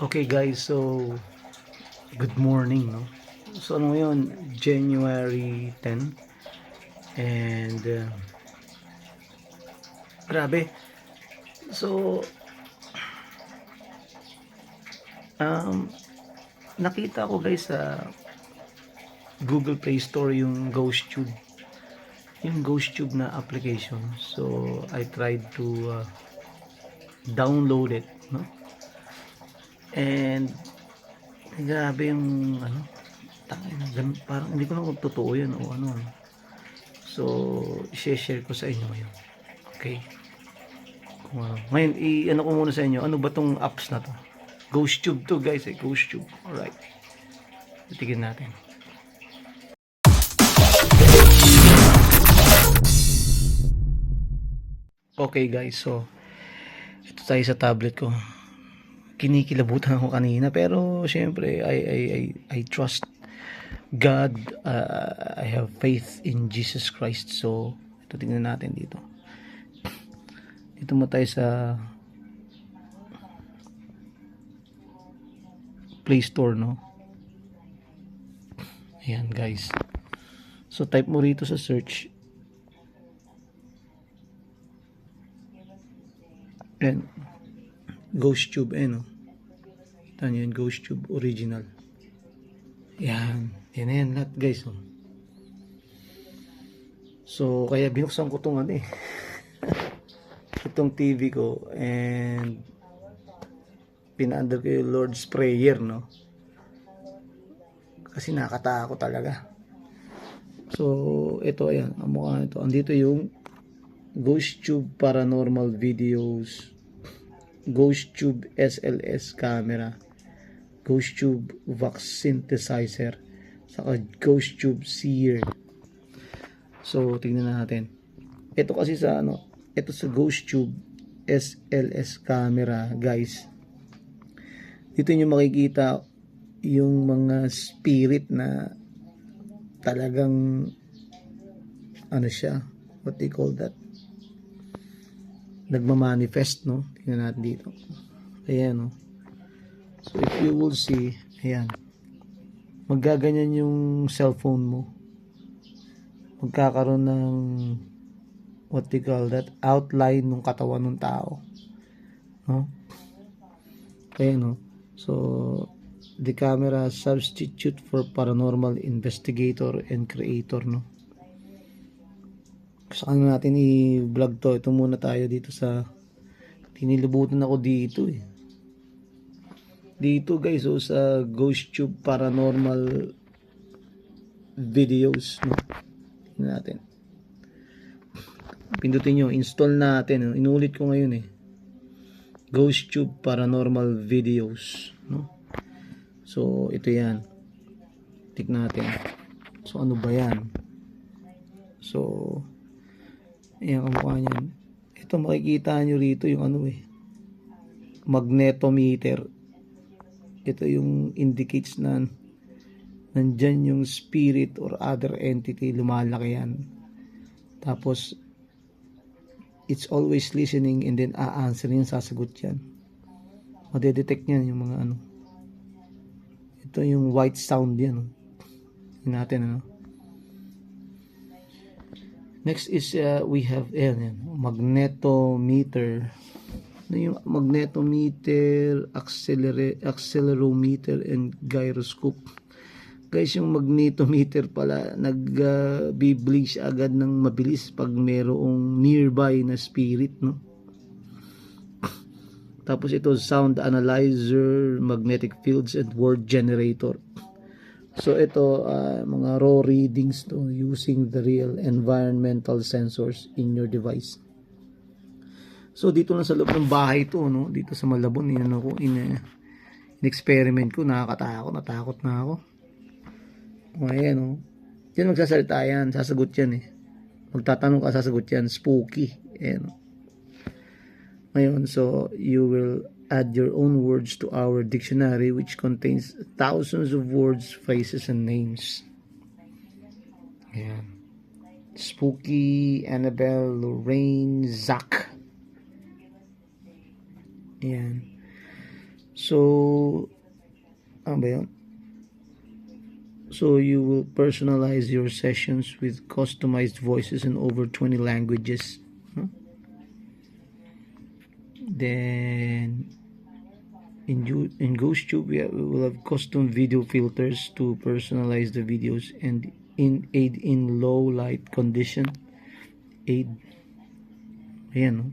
Okay guys, so good morning, no? So ano ngayon, January 10 and grabe. So um nakita ko guys sa Google Play Store yung GhostTube na application. So I tried to download it, no? And grabe yung ano, ganun, parang hindi ko na kung totoo yun o ano. So, i-share ko sa inyo ngayon. Okay? Wow. Ngayon, i-ano ko muna sa inyo, ano ba tong apps na to? GhostTube to guys, GhostTube. Alright. Titigin natin. Okay guys, so ito tayo sa tablet ko. Kinikilabutan ako kanina pero syempre I trust God. I have faith in Jesus Christ. So ito tingnan natin dito. Dito mo tayo sa Play Store, no? Ayan guys. So type mo rito sa search. And GhostTube, no? Kita nyo yun, GhostTube original. Yan. Yan lahat guys. Oh. So kaya binuksan ko itong ano itong TV ko and pinaandar ko yung Lord's Prayer, no? Kasi nakakatakot talaga. So ito, ayan, ang mukha nito. Andito yung GhostTube Paranormal Videos, GhostTube SLS Camera, GhostTube Vox Synthesizer, saka GhostTube Seer. So tingnan natin. Ito kasi sa ano, ito sa GhostTube SLS Camera, guys. Dito nyo makikita yung mga spirit na talagang ano siya, what they call that, nagmamanifest, no? Tingnan natin dito. Ayan, no? So if you will see, ayan, maggaganyan yung cellphone mo, magkakaroon ng what they call that, outline ng katawan ng tao, no? Kaya, no? So the camera substitute for paranormal investigator and creator, no? Gusto ano natin i-vlog to. Ito muna tayo dito sa tinilibutan ako dito dito guys, so sa GhostTube Paranormal Videos, no? Tingnan natin, pindutin nyo, install natin, no? Inulit ko ngayon GhostTube Paranormal Videos, no? So ito yan, tignan natin. So ano ba yan? So ayan ang mukha niyan. Ito makikita nyo rito yung ano magnetometer. Ito yung indicates na nandyan yung spirit or other entity, lumalaki yan. Tapos it's always listening and then a-answer yan, sasagot yan. Madedetect yan yung mga ano. Ito yung white sound yan. Yun natin, ano. Next is we have magnetometer. Ano yung magnetometer, accelerometer, and gyroscope. Guys, yung magnetometer pala, nag-biblig siya agad ng mabilis pag mayroong nearby na spirit, no? Tapos ito, sound analyzer, magnetic fields, and word generator. So ito, mga raw readings to using the real environmental sensors in your device. So dito lang sa loob ng bahay to, no? Dito sa Malabon, in-experiment ko, natakot na ako. Ayan, no? Yan magsasalita yan, sasagot yan Magtatanong ka, sasagot yan, spooky. Ayan, no? Ngayon, so you will add your own words to our dictionary, which contains thousands of words, phrases, and names. Ayan. Spooky, Annabelle, Lorraine, Zach. Ayan. So, ano ba yun? So, you will personalize your sessions with customized voices in over 20 languages. Huh? Then, in GhostTube, we will have custom video filters to personalize the videos and aid in low light condition. Aid. Ayan, no?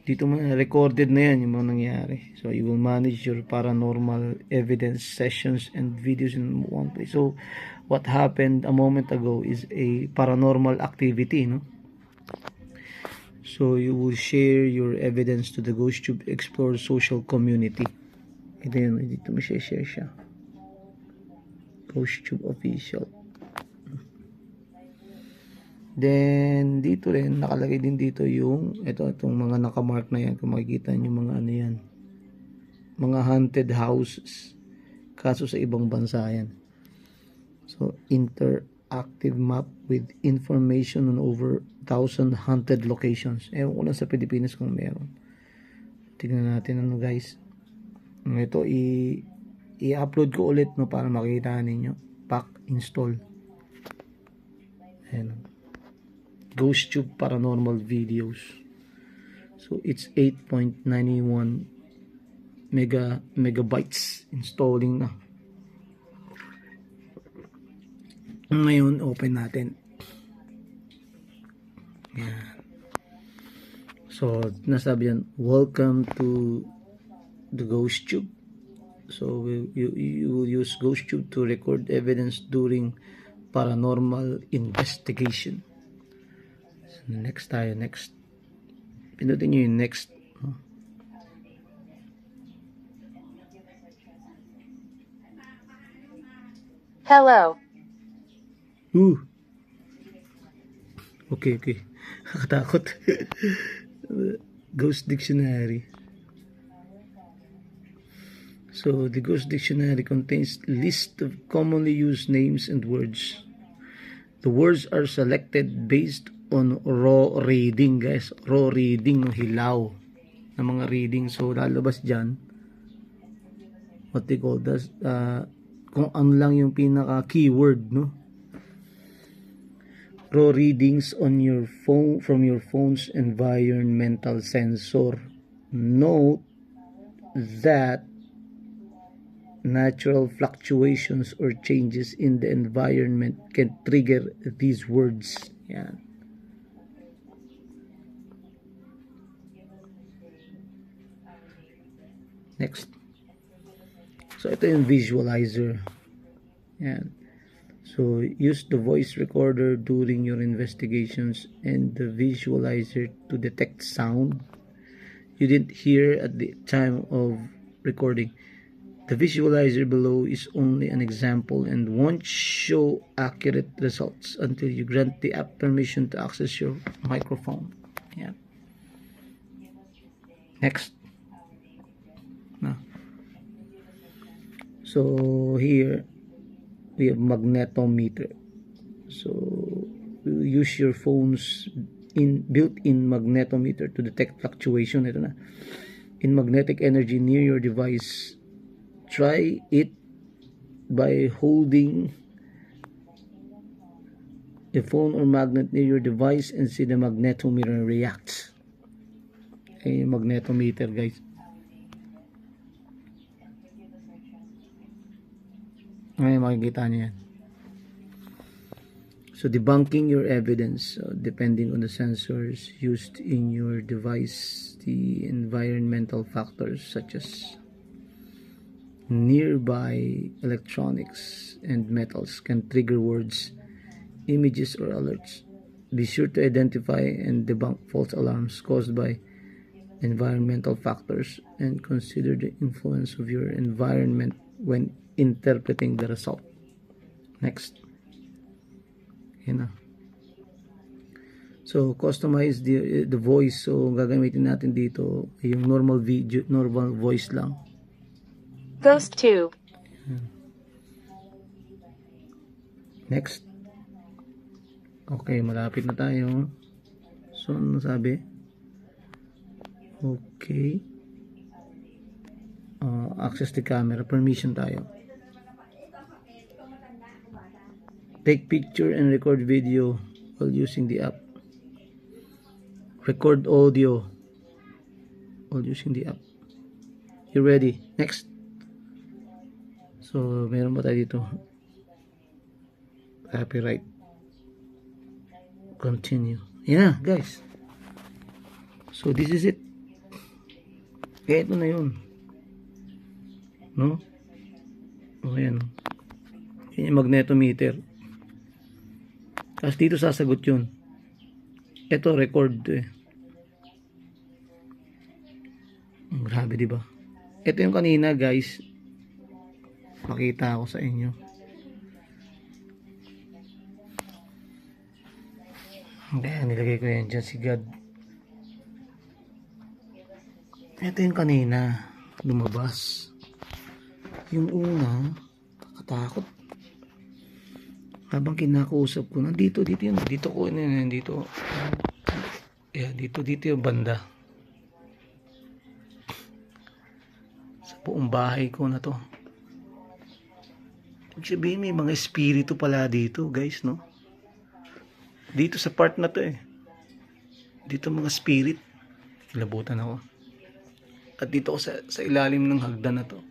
Dito recorded na yan yung mga nangyari. So, you will manage your paranormal evidence sessions and videos in one place. So, what happened a moment ago is a paranormal activity, no? So, you will share your evidence to the GhostTube Explore social community. Ito yun, dito mo share siya. GhostTube Official. Then, dito rin, nakalagay din dito yung, itong mga nakamark na yan, kung makikita nyo mga ano yan, mga haunted houses, kaso sa ibang bansa yan. So, interactive map with information on over 1,000 haunted locations. Ewan ko lang sa Pilipinas kung meron. Tignan natin ano guys. Ito, i-upload ko ulit, no, para makita ninyo. Pack install. Ayan. GhostTube paranormal videos. So it's 8.91 megabytes installing na. Ngayon open natin. Yan. So nasabi yan, welcome to the GhostTube. So you will use GhostTube to record evidence during paranormal investigation. Next tayo, next. Pinutin nyo yung next. Hello. Okay. Nakatakot. Ghost Dictionary. So, the Ghost Dictionary contains list of commonly used names and words. The words are selected based on raw reading, guys. Raw reading, hilaw ng mga reading. So, lalabas dyan, what they call this, kung ano lang yung pinaka keyword, no? Raw readings on your phone, from your phone's environmental sensor. Note that natural fluctuations or changes in the environment can trigger these words. Yan. Next. So, ito yung visualizer. Yan. So, use the voice recorder during your investigations and the visualizer to detect sound you didn't hear at the time of recording. The visualizer below is only an example and won't show accurate results until you grant the app permission to access your microphone. Yeah. Next. So here we have magnetometer. So use your phone's built-in magnetometer to detect fluctuation. Ito na. In magnetic energy near your device. Try it by holding a phone or magnet near your device and see the magnetometer react. Okay, magnetometer guys. Ngayon makikita niyo yan. So debunking your evidence, depending on the sensors used in your device, the environmental factors such as nearby electronics and metals can trigger words, images, or alerts. Be sure to identify and debunk false alarms caused by environmental factors and consider the influence of your environment when interpreting the result. Next. Yan na. So, customize the voice. So, gagamitin natin dito yung normal video, normal voice lang. GhostTube. Next. Okay, malapit na tayo. So, ano sabi? Okay. access the camera. Permission tayo. Take picture and record video while using the app. Record audio while using the app. You ready? Next. So, meron ba tayo dito? Copyright. Continue. Yeah, guys. So, this is it. Kaya ito na yun. No? O, yan. Yan yung magnetometer. Kasi dito sasagot yun. Ito, record to eh. Grabe, diba? Ito yung kanina, guys. Pakita ako sa inyo. Ayan, nilagay ko yan dyan si God. Ito yung kanina. Lumabas. Yung una, kakatakot. Habang kinakausap ko, nandito, dito yun. Dito ko, dito. Yeah, dito yung banda. Sa buong bahay ko na to. Sabihin, may mga espiritu pala dito, guys, no? Dito sa part na to eh. Dito mga spirit. Labutan ako. At dito ako sa ilalim ng hagdan na to.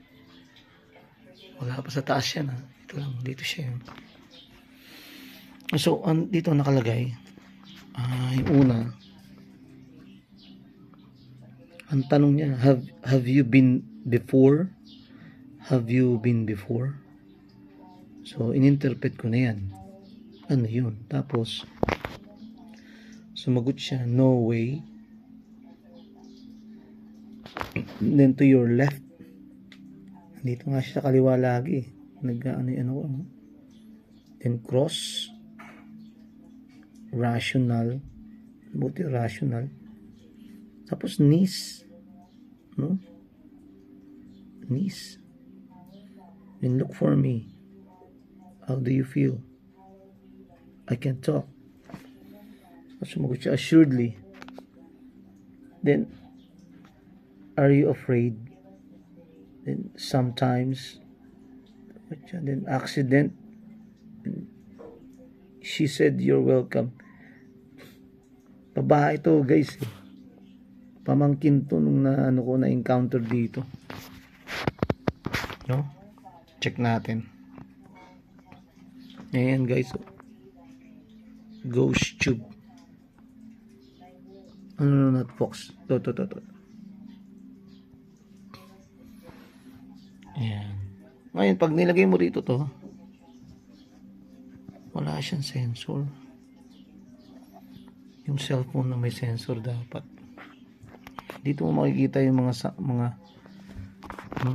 Wala pa sa taas yan, ha? Ito lang, dito siya yun. So, dito nakalagay. Yung una. Ang tanong niya, have you been before? Have you been before? So, ininterpret ko na yan. Ano yun? Tapos, sumagot siya, no way. Then to your left. Dito nga siya sa kaliwa lagi. Ano. Then cross. Rational. Buti rational. Tapos knees. No? Knees. Then look for me. How do you feel? I can talk. Sumagot siya, assuredly. Then, are you afraid? Then, sometimes. Then, accident. She said, you're welcome. Babae ito, guys. Pamangkin to nung na-encounter dito. No? Check natin. Ayan, guys. Ghost tube. Not fox. To. Ayan. Ngayon, pag nilagay mo dito to, wala siyang sensor. Yung cellphone na may sensor dapat. Dito mo makikita yung mga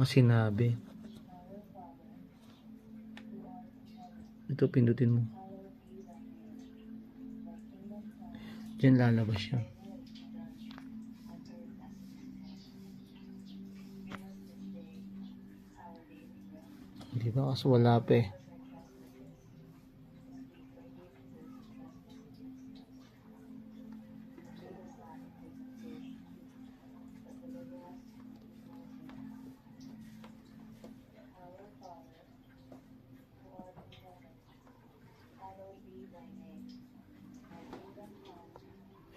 sinabi. Ito, pindutin mo. Diyan lalabas yun. Di ba? Kasi wala pa eh.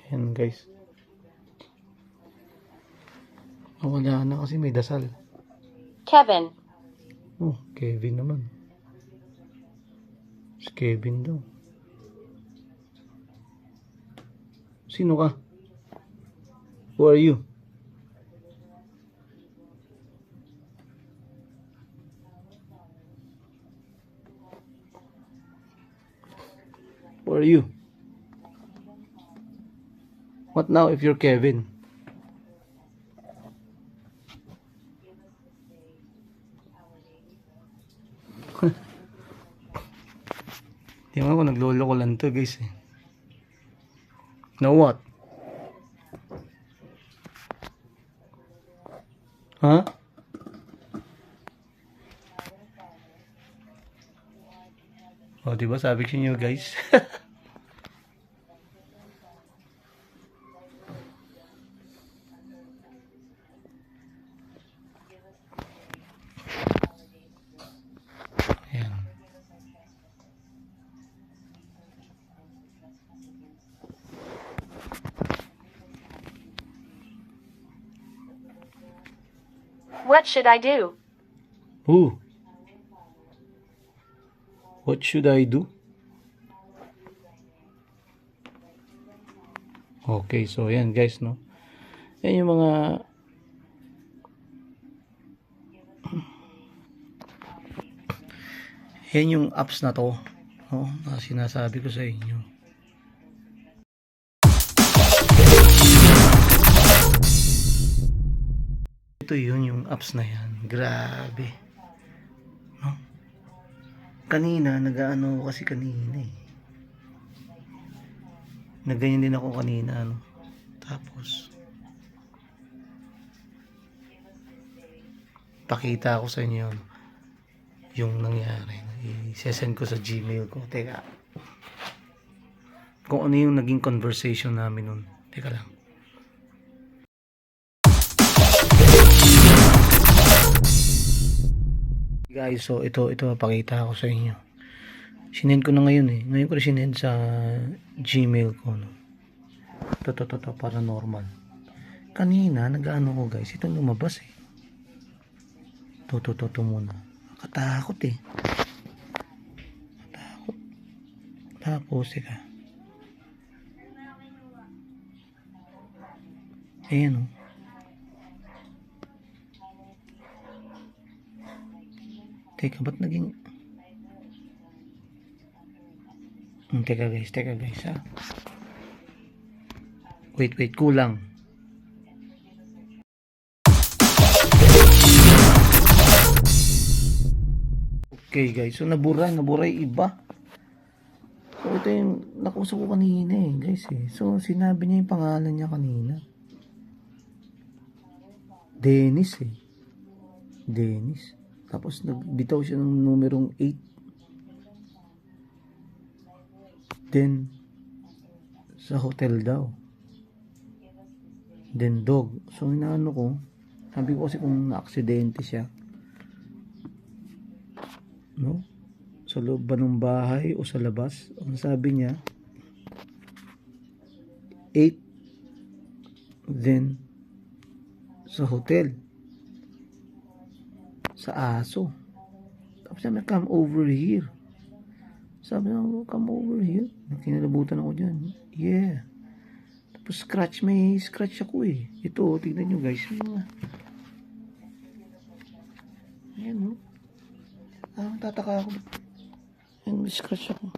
Ayan, guys. Wala na kasi may dasal. Kevin. Oh, Kevin naman. Si Kevin daw. Sino ka? Who are you? Who are you? What now if you're Kevin? Di ba ako naglolo ko lang to, guys eh. Now what? Huh? O, diba sabi ko nyo, guys? What should I do? Ooh. What should I do? Okay, so yan guys, no? Yan yung mga yan yung apps na to, no? Na sinasabi ko sa inyo. Ito yun yung apps na yan. Grabe. No? Kanina, nag-ano kasi kanina eh. Nagganyan din ako kanina, no? Tapos, pakita ko sa inyo yung nangyari. I-send ko sa Gmail ko. Teka. Kung ano yung naging conversation namin nun. Teka lang. Guys, so ito pakita ko sa inyo. Sinend ko na ngayon eh. Ngayon ko na sinend sa Gmail ko, no. To para normal. Kanina nag-ano ko guys, itong lumabas eh. To muna. Nakatakot eh. Takot. Tapos teka. Ayan oh. Teka, ba't naging... Teka guys ha. Wait, kulang. Okay guys, so nabura yung iba. So ito yung nakusap ko kanina eh guys eh. So sinabi niya yung pangalan niya kanina. Dennis eh. Dennis. Tapos nagbitaw siya ng numerong 8. Then sa hotel daw. Then dog. So inaano ko, sabi ko kasi kung na-aksidente siya, no? Sa loob ba ng bahay o sa labas? Ang sabi niya 8. Then sa hotel, sa aso. Tapos sabi niya, come over here. Sabi niya, come over here. Kinalabutan ako dyan. Yeah. Tapos may scratch ako eh. Ito, tignan nyo guys. Ayan o. Tataka ako. Ayan, may scratch ako.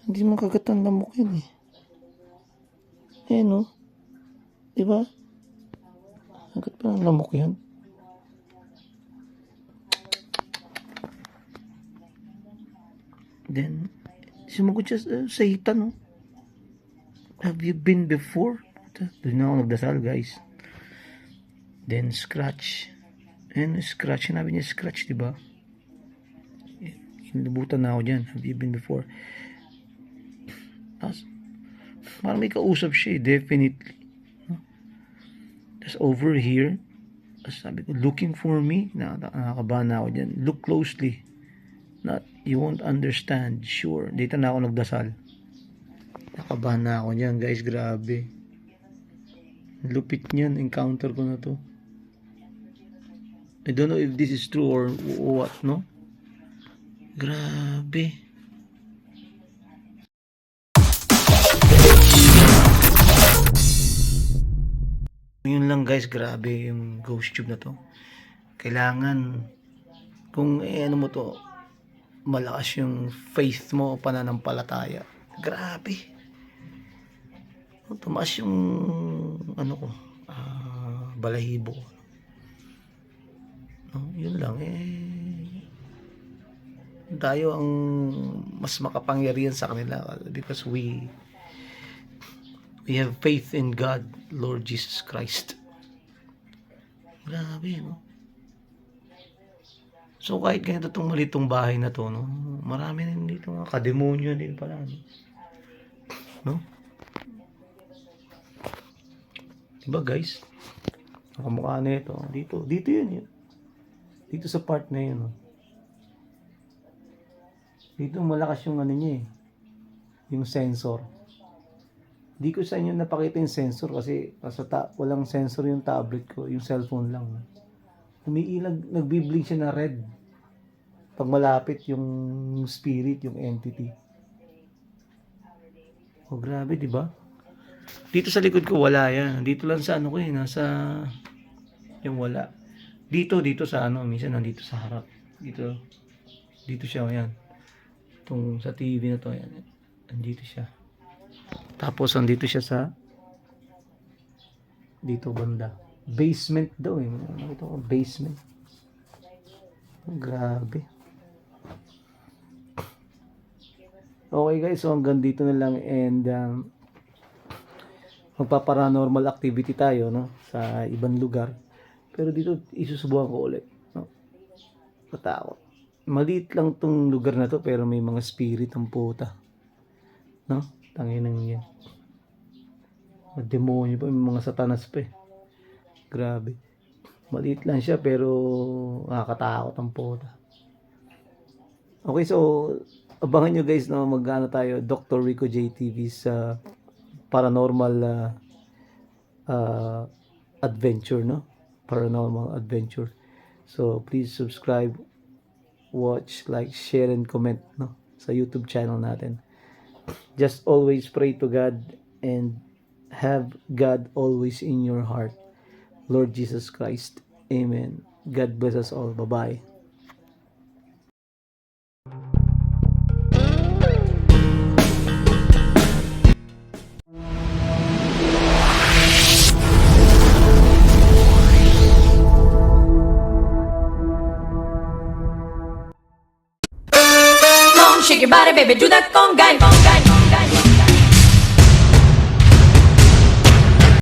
Hindi mo kagat ang lamok yun eh. Ayan o. Diba? Kagat pa ang lamok yan. Then, sumagot siya, Satan, no? Have you been before? Doon na ako nagdasal, guys. Then, scratch. And scratch, sinabi niya scratch, diba? Hinibutan na ako dyan. Have you been before? Tapos, parang may kausap siya, definitely. Tapos, over here, sabi ko, looking for me? Nakakabahan na ako dyan. Look closely. Not, you won't understand. Sure. Dito na ako nagdasal. Nakabahan na ako dyan, guys. Grabe. Lupit niyan. Encounter ko na to. I don't know if this is true or what, no? Grabe. Yun lang, guys. Grabe yung ghost tube na to. Kailangan kung ano mo to, malakas yung faith mo, pananampalataya. Grabe. Tumaas yung ano ko, balahibo ko. No, yun lang tayo ang mas makapangyarihan sa kanila because we have faith in God, Lord Jesus Christ. Grabe, no? So kahit ganito itong malitong bahay na to, no? Marami rin dito mga kademonyo din pala, no? Diba guys? Nakamukha na ito. Dito yun. Dito sa part na yun. Dito malakas yung ano niya eh. Yung sensor. Di ko sa inyo napakita yung sensor kasi walang sensor yung tablet ko. Yung cellphone lang. umiilag, nagbi-blink siya na red. Pag malapit yung spirit, yung entity. Oh, grabe, di ba? Dito sa likod ko wala yan. Dito lang sa ano ko nasa yung wala. Dito sa ano, minsan nandito sa harap. Dito siya, yan. Itong sa TV na to, yan. Nandito siya. Tapos nandito siya sa dito banda. Basement daw eh. Nakita ko basement. Grabe. Okay guys, so hanggang dito na lang and magpa-paranormal activity tayo no sa ibang lugar. Pero dito isusubukan ko ulit, no. Katakot. Maliit lang tong lugar na to pero may mga spirit ang puta. No? Tanginang yan. Mga demonyo pa, may mga satanas pa eh. Grabe. Maliit lang siya pero nakakatakot ang puta. Okay, so abangan nyo guys na mag-ano tayo, Dr. Rico JTV sa paranormal adventure, no? Paranormal adventure. So please subscribe, watch, like, share, and comment, no? Sa YouTube channel natin. Just always pray to God and have God always in your heart. Lord Jesus Christ. Amen. God bless us all. Bye-bye. Shake your body, baby, do that conga.